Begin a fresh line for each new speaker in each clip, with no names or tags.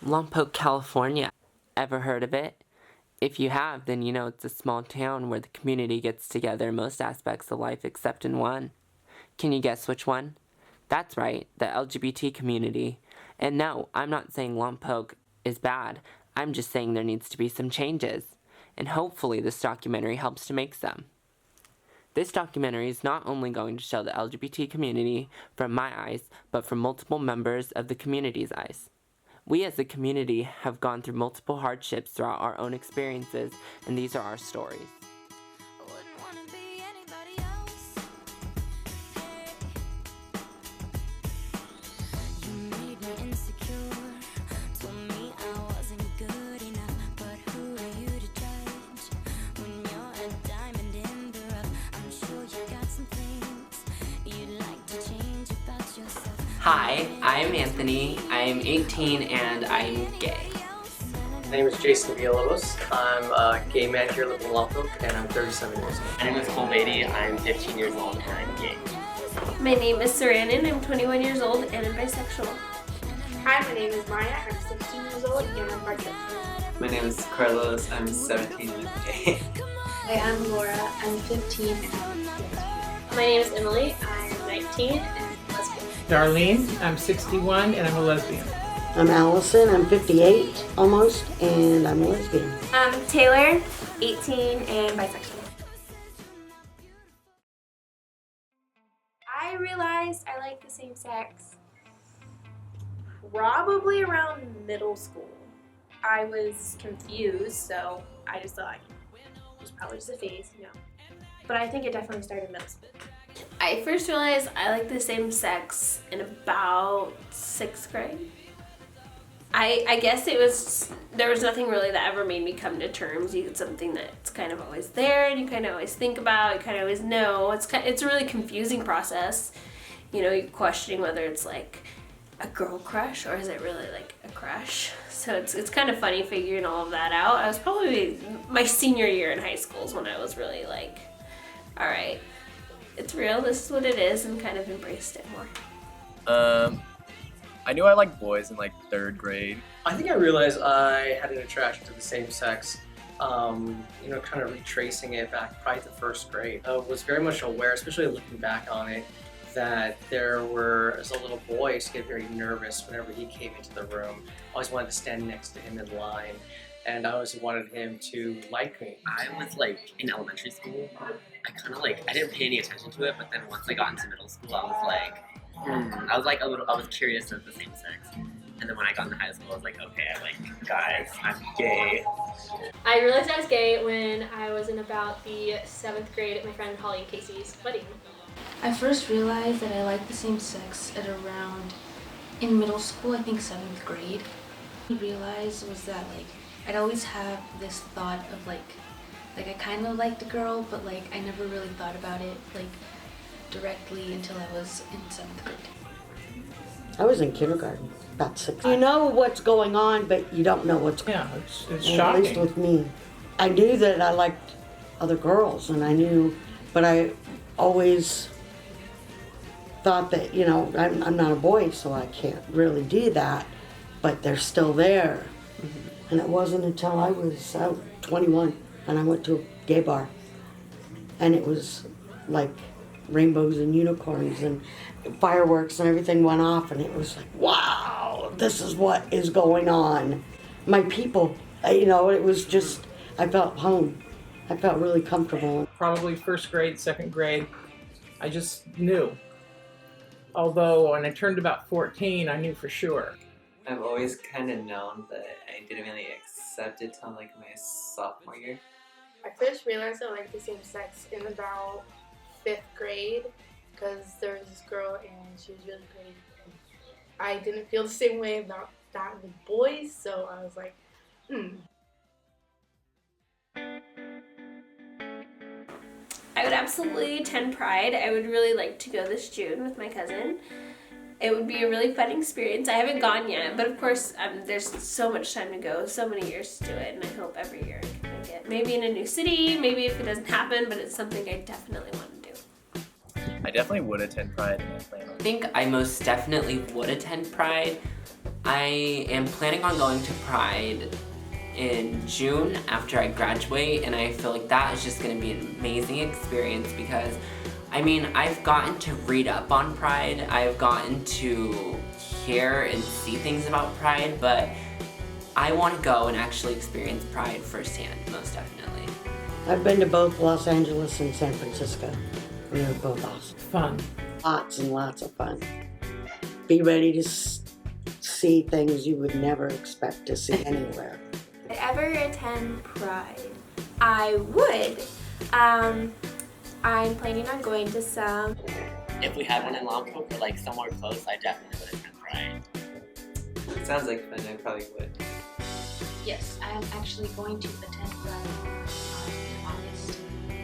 Lompoc, California. Ever heard of it? If you have, then you know it's a small town where the community gets together in most aspects of life except in one. Can you guess which one? That's right, the LGBT community. And no, I'm not saying Lompoc is bad. I'm just saying there needs to be some changes. And hopefully this documentary helps to make some. This documentary is not only going to show the LGBT community from my eyes, but from multiple members of the community's eyes. We as a community have gone through multiple hardships throughout our own experiences, and these are our stories. Hi, I'm Anthony. I'm 18 and I'm gay.
My name is Jason Villalobos. I'm a gay man here living in Lompoc, and I'm 37 years old.
My name is Cole Beatty. I'm 15 years old and I'm gay.
My name is Saranin. I'm 21 years old and I'm bisexual.
Hi, my name is Maya. I'm 16 years old and I'm bisexual.
My name is Carlos. I'm 17 and I'm gay.
Hi, I'm Laura. I'm 15 and I'm lesbian.
My name is Emily. I'm 19 and lesbian.
Darlene, I'm 61 and I'm a lesbian.
I'm Allison, I'm 58 almost, and I'm a lesbian.
I'm Taylor, 18 and bisexual.
I realized I like the same sex probably around middle school. I was confused, so I just thought it was probably just a phase, you know. But I think it definitely started in middle school.
I first realized I like the same sex in about 6th grade. I guess there was nothing really that ever made me come to terms. It's something that's kind of always there and you kind of always think about, you kind of always know. It's a really confusing process. You know, you're questioning whether it's like a girl crush or is it really like a crush. So it's kind of funny figuring all of that out. I was probably my senior year in high school is when I was really like, all right, it's real, this is what it is, and kind of embraced it more.
I knew I liked boys in like 3rd grade.
I think I realized I had an attraction to the same sex, kind of retracing it back probably to 1st grade. I was very much aware, especially looking back on it, that there were, as a little boy, I used to get very nervous whenever he came into the room. I always wanted to stand next to him in line, and I always wanted him to like me.
I was like in elementary school. I kind of like, I didn't pay any attention to it, but then once I got into middle school, I was like, I was curious of the same sex. And then when I got into high school, I was like, okay, I like guys, I'm gay.
I realized I was gay when I was in about the 7th grade at my friend Holly and Casey's wedding.
I first realized that I liked the same sex at around, in middle school, I think 7th grade. What I realized was that like, I'd always have this thought of like I kind of liked a girl, but like I never really thought about it like directly until I was in 7th grade.
I was in kindergarten, about 6. You know what's going on, but you don't know what's going on.
Yeah, it's shocking.
At least with me. I knew that I liked other girls, and I knew, but I always thought that, I'm not a boy, so I can't really do that, but they're still there. Mm-hmm. And it wasn't until I was 21 and I went to a gay bar, and it was like rainbows and unicorns and fireworks and everything went off, and it was like, wow, this is what is going on. My people, it was just, I felt home. I felt really comfortable.
Probably 1st grade, 2nd grade, I just knew. Although when I turned about 14, I knew for sure.
I've always kind of known, but I didn't really accept it till like my sophomore year.
I first realized I liked the same sex in about 5th grade because there was this girl and she was really pretty. And I didn't feel the same way about that with boys, so I was like,
I would absolutely attend Pride. I would really like to go this June with my cousin. It would be a really fun experience. I haven't gone yet, but of course there's so much time to go, so many years to do it, and I hope every year I can make it. Maybe in a new city, maybe if it doesn't happen, but it's something I definitely want to do.
I definitely would attend Pride and I plan on.
I think I most definitely would attend Pride, I am planning on going to Pride in June after I graduate, and I feel like that is just going to be an amazing experience because, I mean, I've gotten to read up on Pride, I've gotten to hear and see things about Pride, but I want to go and actually experience Pride firsthand, most definitely.
I've been to both Los Angeles and San Francisco. They were both awesome.
Fun.
Lots and lots of fun. Be ready to see things you would never expect to see anywhere.
If I ever attend Pride, I would. I'm planning on going to some.
If we had one in Lompoc or like somewhere close, I definitely would attend Pride.
It sounds like fun. I probably would.
Yes, I am actually going to attend Pride in August.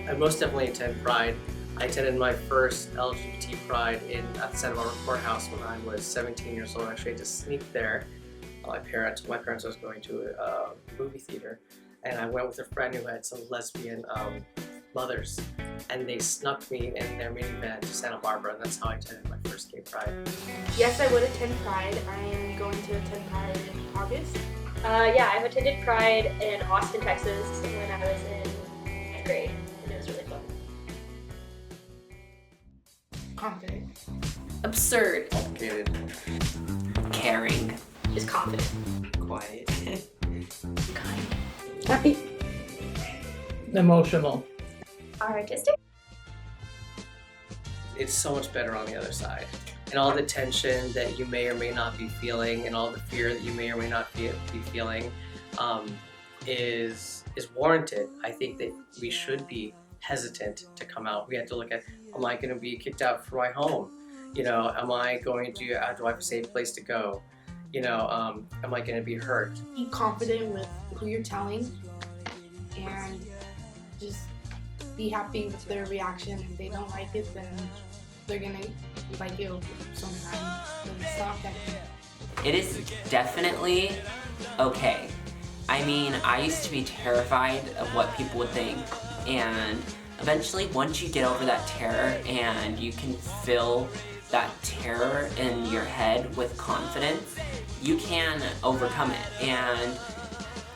I most definitely attend Pride. I attended my first LGBT Pride at the Santa Barbara Courthouse when I was 17 years old. I actually had to sneak there. My parents was going to a movie theater, and I went with a friend who had some lesbian mothers, and they snuck me in their minivan to Santa Barbara, and that's how I attended my first gay Pride.
Yes, I would attend Pride. I am going to attend Pride in August.
Yeah, I've attended Pride in Austin, Texas when I was in 8th grade, and it was really fun.
Confident.
Absurd.
Complicated.
Caring.
Just confident.
Quiet.
Happy.
Emotional.
Artistic.
It's so much better on the other side. And all the tension that you may or may not be feeling and all the fear that you may or may not be feeling is warranted. I think that we should be hesitant to come out. We have to look at, am I going to be kicked out from my home? You know, am I going to, do I have a safe place to go? You know, am I going to be hurt?
Be confident with who you're telling and just be happy with their reaction. If they don't like it, then they're going to like you sometime. It's not that.
It is definitely okay. I mean, I used to be terrified of what people would think, and eventually once you get over that terror and you can fill that terror in your head with confidence, you can overcome it. And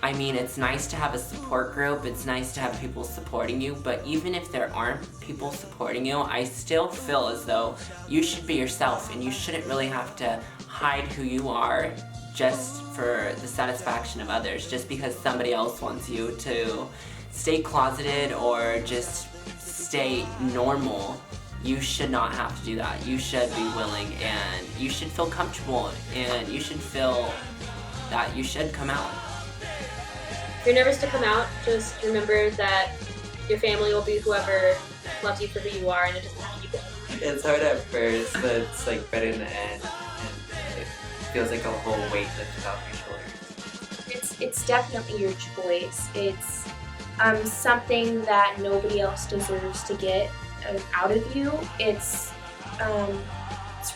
I mean, it's nice to have a support group, it's nice to have people supporting you, but even if there aren't people supporting you, I still feel as though you should be yourself and you shouldn't really have to hide who you are just for the satisfaction of others, just because somebody else wants you to stay closeted or just stay normal. You should not have to do that. You should be willing and you should feel comfortable and you should feel that you should come out.
If you're nervous to come out, just remember that your family will be whoever loves you for who you are, and it doesn't have to be good.
It's hard at first, but it's like better in the end, and it feels like a whole weight lifted off your shoulders.
It's definitely your choice. It's something that nobody else deserves to get out of you. It's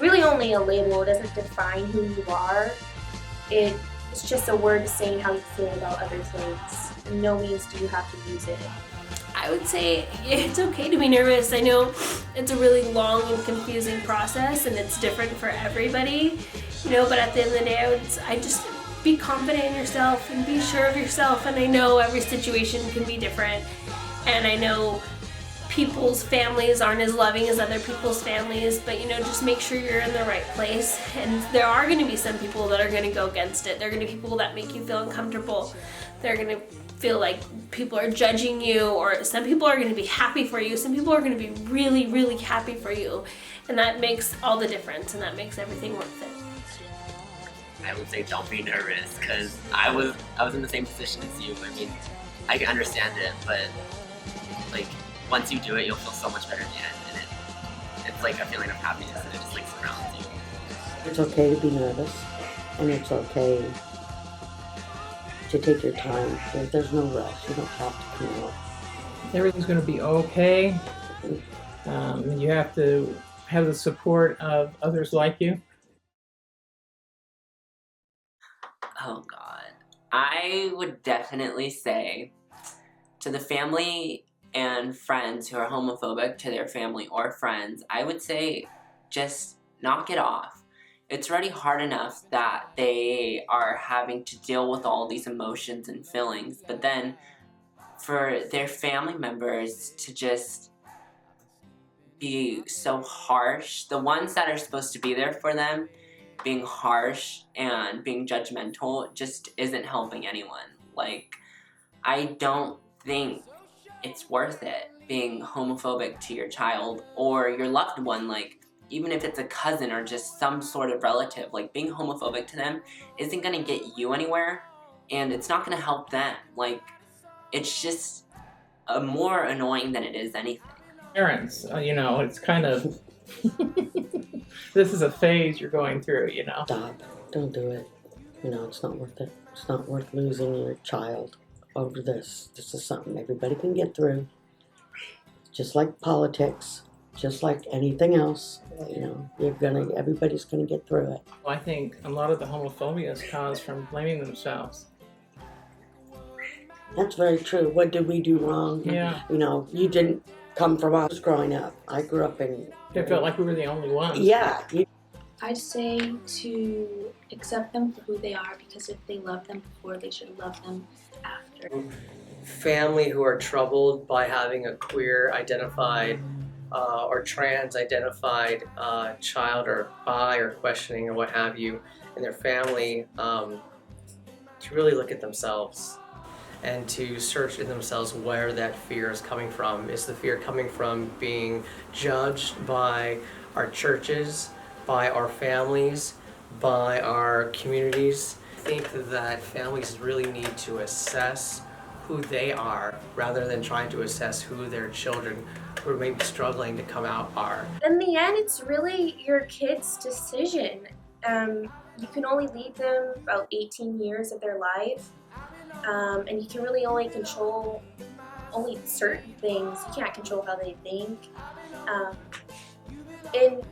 really only a label. It doesn't define who you are. It's just a word saying how you feel about other things. In no means do you have to use it.
I would say it's okay to be nervous. I know it's a really long and confusing process and it's different for everybody, you know, but at the end of the day, I just be confident in yourself and be sure of yourself. And I know every situation can be different, and I know people's families aren't as loving as other people's families, but you know, just make sure you're in the right place. And there are going to be some people that are going to go against it. There are going to be people that make you feel uncomfortable. They're going to feel like people are judging you, or some people are going to be happy for you. Some people are going to be really, really happy for you, and that makes all the difference, and that makes everything worth it.
I would say don't be nervous, because I was in the same position as you. I mean, I can understand it, but like once you do it, you'll feel so much better in the end, and it's like a feeling of happiness, and it just like surrounds you.
It's okay to be nervous, and it's okay to take your time. There's no rush. You don't have to come out.
Everything's going to be okay. You have to have the support of others like you.
Oh God. I would definitely say to the family and friends who are homophobic to their family or friends, I would say just knock it off. It's already hard enough that they are having to deal with all these emotions and feelings, but then for their family members to just be so harsh, the ones that are supposed to be there for them being harsh and being judgmental just isn't helping anyone. Like, I don't think it's worth it being homophobic to your child or your loved one. Like, even if it's a cousin or just some sort of relative, like being homophobic to them isn't gonna get you anywhere, and it's not gonna help them. Like, it's just more annoying than it is anything.
Parents, it's kind of this is a phase you're going through,
Stop. Don't do it. It's not worth it. It's not worth losing your child over this. This is something everybody can get through. Just like politics, just like anything else, everybody's gonna get through it.
I think a lot of the homophobia is caused from blaming themselves.
That's very true. What did we do wrong?
Yeah.
You didn't come from us growing up. I grew up in...
It felt like we were the only ones.
Yeah.
I'd say to accept them for who they are, because if they love them before, they should love them after.
Family who are troubled by having a queer identified or trans identified child, or bi or questioning or what have you in their family, to really look at themselves and to search in themselves where that fear is coming from. Is the fear coming from being judged by our churches, by our families, by our communities? I think that families really need to assess who they are rather than trying to assess who their children who are maybe struggling to come out are.
In the end, it's really your kid's decision. You can only lead them about 18 years of their life, and you can really only control certain things. You can't control how they think. And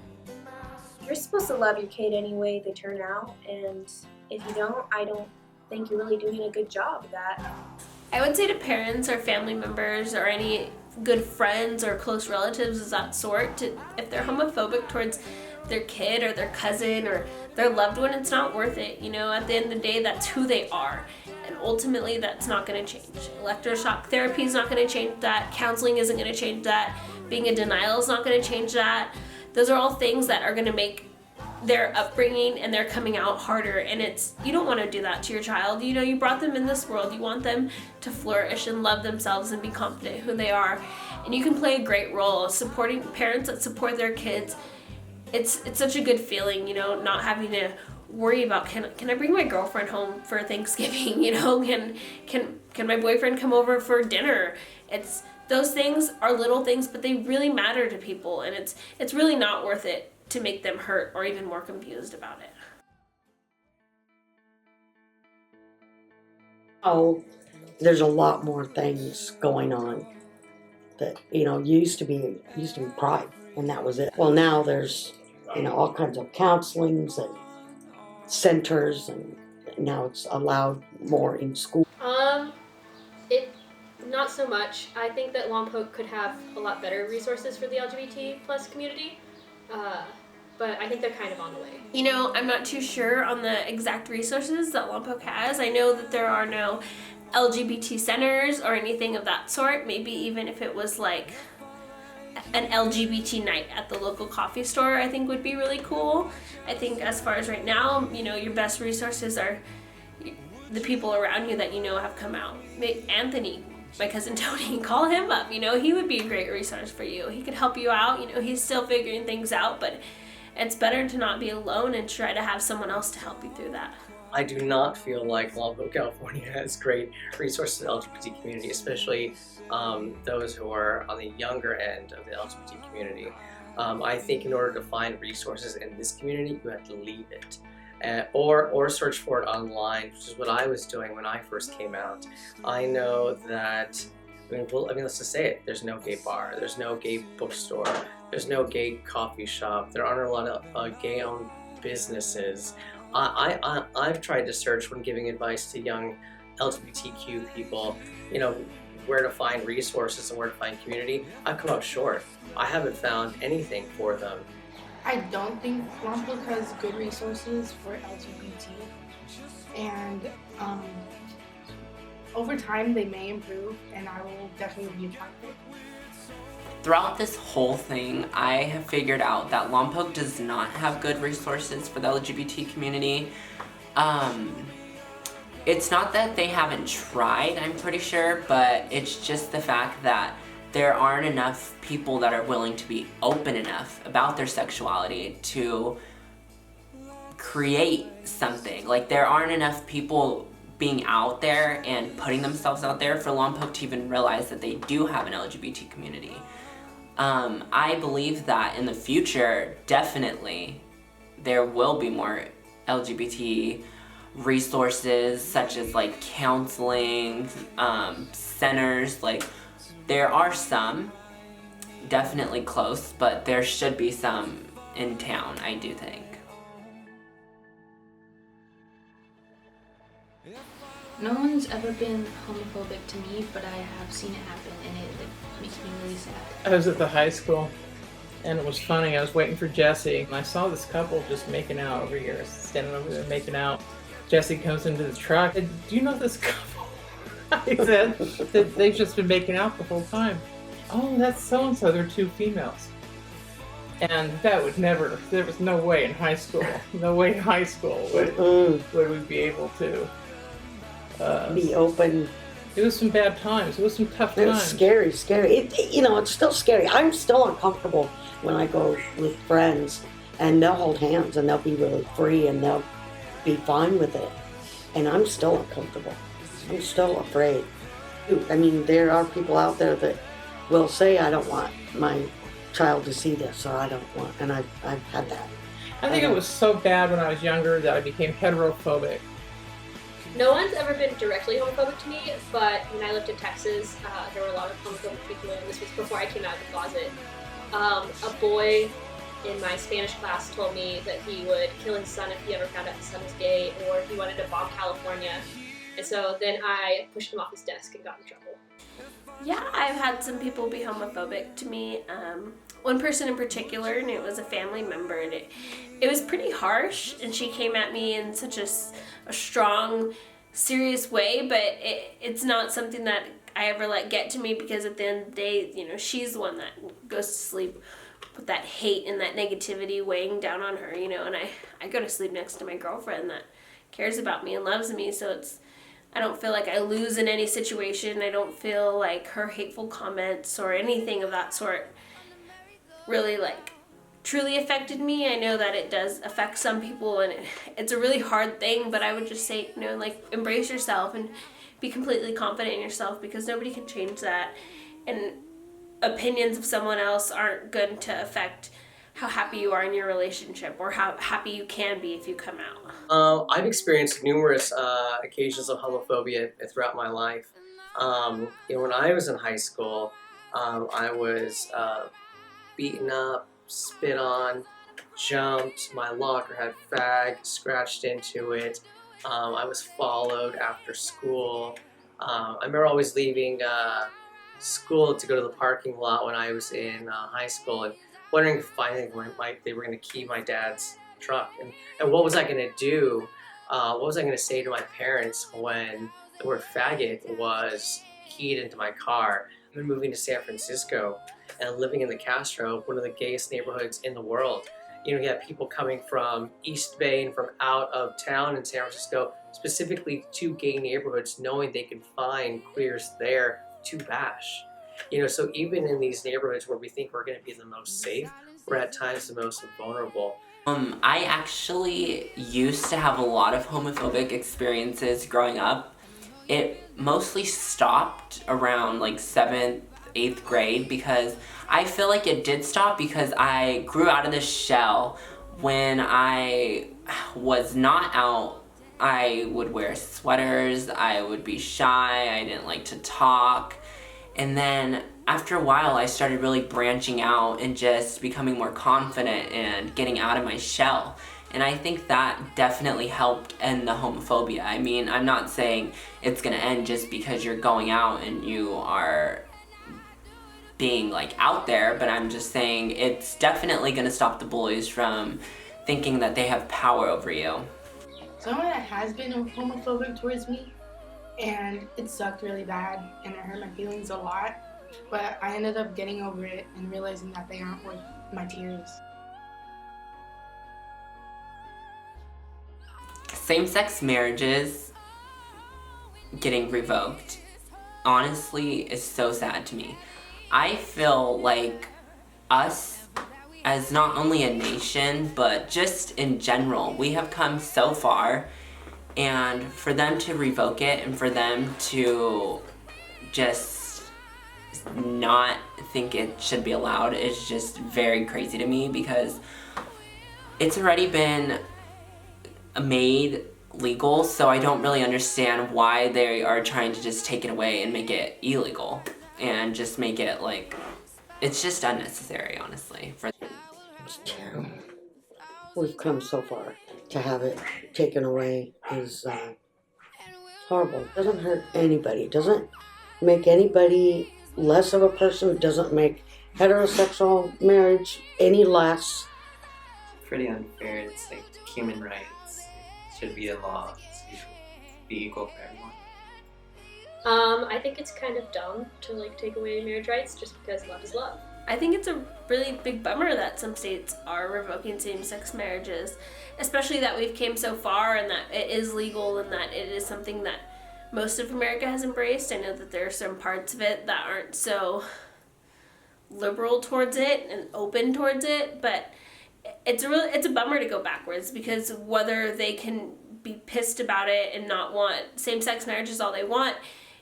you're supposed to love your kid any way they turn out, and if you don't, I don't think you're really doing a good job of that.
I would say to parents or family members or any good friends or close relatives of that sort, if they're homophobic towards their kid or their cousin or their loved one, it's not worth it. At the end of the day, that's who they are. And ultimately, that's not going to change. Electroshock therapy is not going to change that. Counseling isn't going to change that. Being in denial is not going to change that. Those are all things that are going to make their upbringing and their coming out harder, and you don't want to do that to your child. You brought them in this world. You want them to flourish and love themselves and be confident who they are, and you can play a great role supporting parents that support their kids. It's such a good feeling, not having to worry about can I bring my girlfriend home for Thanksgiving, can my boyfriend come over for dinner. Those things are little things, but they really matter to people, and it's really not worth it to make them hurt or even more confused about it.
Oh, there's a lot more things going on that used to be pride, and that was it. Well, now there's all kinds of counselings and centers, and now it's allowed more in school.
Not so much. I think that Lompoc could have a lot better resources for the LGBT plus community. But I think they're kind of on the way.
I'm not too sure on the exact resources that Lompoc has. I know that there are no LGBT centers or anything of that sort. Maybe even if it was like an LGBT night at the local coffee store, I think would be really cool. I think as far as right now, your best resources are the people around you that have come out. Anthony, my cousin Tony, call him up. He would be a great resource for you. He could help you out. He's still figuring things out, but it's better to not be alone and try to have someone else to help you through that.
I do not feel like Lompoc, California has great resources in the LGBT community, especially those who are on the younger end of the LGBT community. I think in order to find resources in this community, you have to leave it. Or search for it online, which is what I was doing when I first came out. I know that, let's just say it, there's no gay bar, there's no gay bookstore, there's no gay coffee shop, there aren't a lot of gay-owned businesses. I've tried to search when giving advice to young LGBTQ people, where to find resources and where to find community. I've come up short. I haven't found anything for them.
I don't think Lompoc has good resources for LGBT, and over time they may improve, and I will definitely be a part of it.
Throughout this whole thing, I have figured out that Lompoc does not have good resources for the LGBT community. It's not that they haven't tried, I'm pretty sure, but it's just the fact that there aren't enough people that are willing to be open enough about their sexuality to create something. Like, there aren't enough people being out there and putting themselves out there for Lompoc to even realize that they do have an LGBT community. I believe that in the future, definitely, there will be more LGBT resources, such as like counseling, centers. Like, there are some, definitely close, but there should be some in town, I do think.
No one's ever been homophobic to me, but I have seen it happen, and it makes me really sad.
I was at the high school, and it was funny. I was waiting for Jesse, and I saw this couple just making out over here, standing over there making out. Jesse comes into the truck. Do you know this couple? I said that they've just been making out the whole time. Oh, that's so-and-so. They're two females. And that would never, there was no way in high school, would we be able to
be open.
It was some bad times. It was some tough
It
times.
was scary, scary. It's still scary. I'm still uncomfortable when I go with friends, and they'll hold hands, and they'll be really free, and they'll be fine with it. And I'm still uncomfortable. I'm still afraid. I mean, there are people out there that will say, I don't want my child to see this, or I don't want, and I've had that.
I think it was so bad when I was younger that I became heterophobic.
No one's ever been directly homophobic to me, but when I lived in Texas, there were a lot of homophobic people, and this was before I came out of the closet. A boy in my Spanish class told me that he would kill his son if he ever found out his son was gay, or he wanted to bomb California. And so then I pushed him off his desk and got in trouble.
Yeah, I've had some people be homophobic to me. One person in particular, and it was a family member, and it was pretty harsh, and she came at me in such a strong, serious way, but it's not something that I ever let get to me, because at the end of the day, she's the one that goes to sleep with that hate and that negativity weighing down on her, and I go to sleep next to my girlfriend that cares about me and loves me, so I don't feel like I lose in any situation. I don't feel like her hateful comments or anything of that sort really truly affected me. I know that it does affect some people, and it's a really hard thing, but I would just say, embrace yourself and be completely confident in yourself, because nobody can change that, and opinions of someone else aren't going to affect how happy you are in your relationship or how happy you can be if you come out.
I've experienced numerous occasions of homophobia throughout my life. When I was in high school, I was beaten up, spit on, jumped, my locker had fag scratched into it. I was followed after school. I remember always leaving school to go to the parking lot when I was in high school, and wondering if finally they were going to key my dad's truck. And what was I going to do? What was I going to say to my parents when the word faggot was keyed into my car? I've been moving to San Francisco and living in the Castro, one of the gayest neighborhoods in the world. You have people coming from East Bay and from out of town in San Francisco, specifically to gay neighborhoods, knowing they can find queers there to bash. So even in these neighborhoods where we think we're going to be the most safe, we're at times the most vulnerable.
I actually used to have a lot of homophobic experiences growing up. It mostly stopped around 7th, 8th grade, because I feel like it did stop because I grew out of this shell. When I was not out, I would wear sweaters, I would be shy, I didn't like to talk. And then after a while, I started really branching out and just becoming more confident and getting out of my shell. And I think that definitely helped end the homophobia. I mean, I'm not saying it's gonna end just because you're going out and you are being like out there, but I'm just saying it's definitely going to stop the bullies from thinking that they have power over you.
Someone that has been homophobic towards me, and it sucked really bad, and it hurt my feelings a lot, but I ended up getting over it and realizing that they aren't worth my tears.
Same-sex marriages getting revoked honestly is so sad to me. I feel like us, as not only a nation, but just in general, we have come so far, and for them to revoke it and for them to just not think it should be allowed is just very crazy to me, because it's already been made legal, so I don't really understand why they are trying to just take it away and make it illegal and just make it like, it's just unnecessary, honestly.
It's terrible. We've come so far. To have it taken away is horrible. It doesn't hurt anybody. It doesn't make anybody less of a person. It doesn't make heterosexual marriage any less.
Pretty unfair. It's like human rights. It should be a law. It should be equal for everyone.
I think it's kind of dumb to like take away marriage rights just because love is love.
I think it's a really big bummer that some states are revoking same-sex marriages, especially that we've came so far and that it is legal and that it is something that most of America has embraced. I know that there are some parts of it that aren't so liberal towards it and open towards it, but it's a bummer to go backwards, because whether they can be pissed about it and not want same-sex marriages all they want,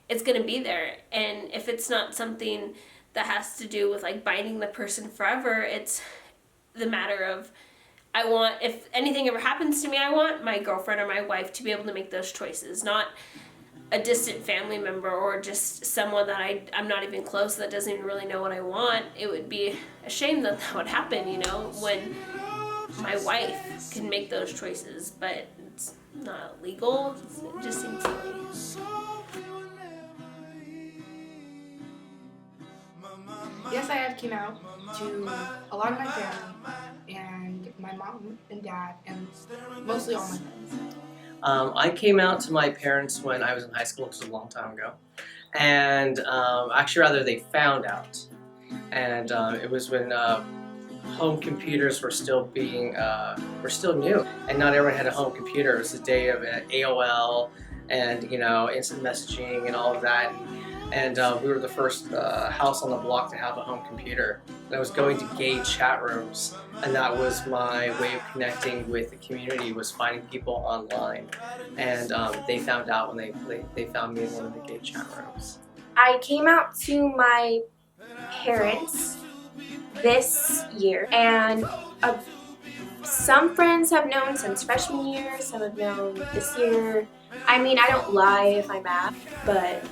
it's going to be there. And if it's not something that has to do with like binding the person forever, it's the matter of, I want, if anything ever happens to me, I want my girlfriend or my wife to be able to make those choices, not a distant family member or just someone that I'm not even close, that doesn't even really know what I want. It would be a shame that that would happen, you know, when my wife can make those choices, but it's not legal. It just seems silly.
Yes, I have came out to a lot of my family and my mom and dad and mostly all my friends.
I came out to my parents when I was in high school, which was a long time ago, and actually rather they found out, and it was when home computers were still new, and not everyone had a home computer. It was the day of AOL and instant messaging and all of that. And we were the first house on the block to have a home computer. And I was going to gay chat rooms, and that was my way of connecting with the community, was finding people online. And they found out when they found me in one of the gay chat rooms.
I came out to my parents this year, and some friends have known since freshman year, some have known this year. I mean, I don't lie if I'm mad, but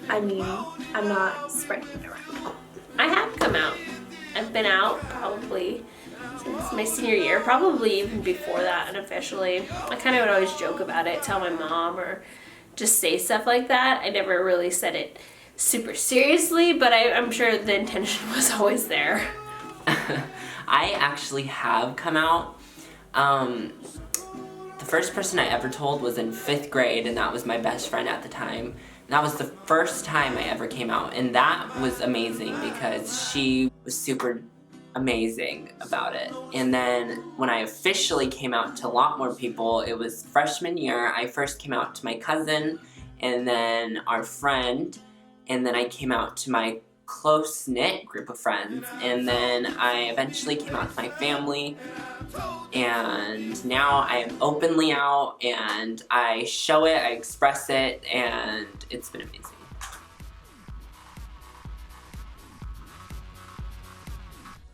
I mean, I'm not spreading it around.
I have come out. I've been out probably since my senior year, probably even before that unofficially. I kind of would always joke about it, tell my mom, or just say stuff like that. I never really said it super seriously, but I'm sure the intention was always there.
I actually have come out. The first person I ever told was in 5th grade, and that was my best friend at the time. That was the first time I ever came out, and that was amazing because she was super amazing about it. And then when I officially came out to a lot more people, it was freshman year. I first came out to my cousin, and then our friend, and then I came out to my close-knit group of friends, and then I eventually came out to my family, and now I am openly out, and I show it, I express it, and it's been amazing.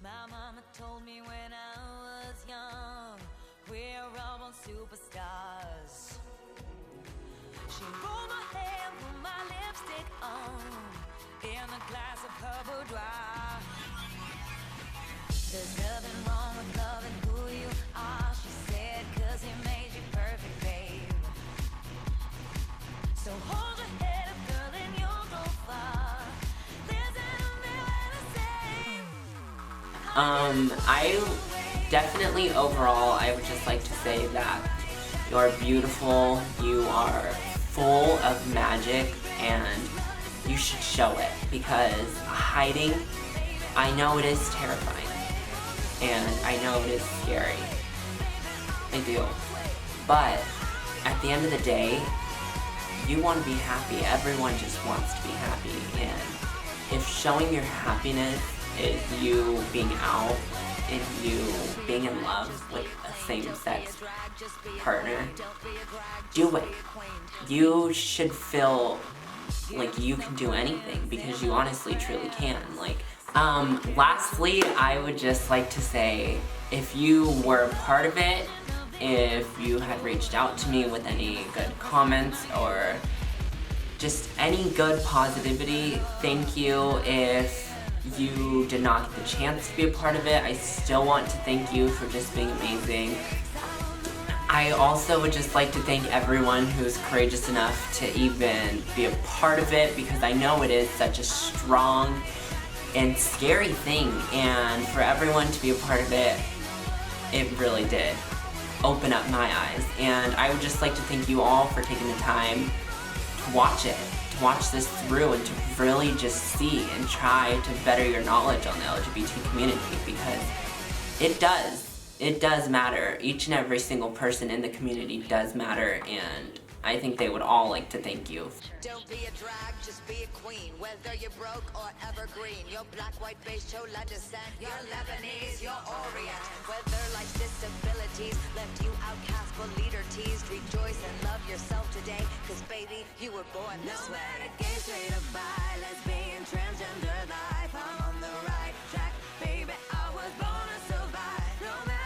My mama told me when I was young, we're all born superstars. She rolled my hair, put my lipstick on, in a glass of her boudoir. There's nothing wrong with loving who you are, she said, 'cause he made you perfect, babe. So hold your head up, girl, and you'll go far. Listen to me when I
I definitely overall, I would just like to say that you're beautiful, you are full of magic, and you should show it, because hiding, I know it is terrifying, and I know it is scary. I do. But at the end of the day, you want to be happy. Everyone just wants to be happy, and if showing your happiness is you being out and you being in love with a same-sex partner, do it. You should feel like you can do anything, because you honestly truly can. Lastly, I would just like to say, if you were a part of it, if you had reached out to me with any good comments or just any good positivity, thank you. If you did not get the chance to be a part of it, I still want to thank you for just being amazing. I also would just like to thank everyone who's courageous enough to even be a part of it, because I know it is such a strong and scary thing, and for everyone to be a part of it, it really did open up my eyes. And I would just like to thank you all for taking the time to watch it, to watch this through, and to really just see and try to better your knowledge on the LGBT community, because it does matter. Each and every single person in the community does matter, and I think they would all like to thank you.
Don't be a drag, just be a queen. Whether you're broke or evergreen, you're black, white, beige, chola descent, you're Lebanese, you're Orient. Whether life's disabilities left you outcast but leader teased, rejoice and love yourself today, cause baby, you were born this way. No matter gay, straight or bi, lesbian, transgender,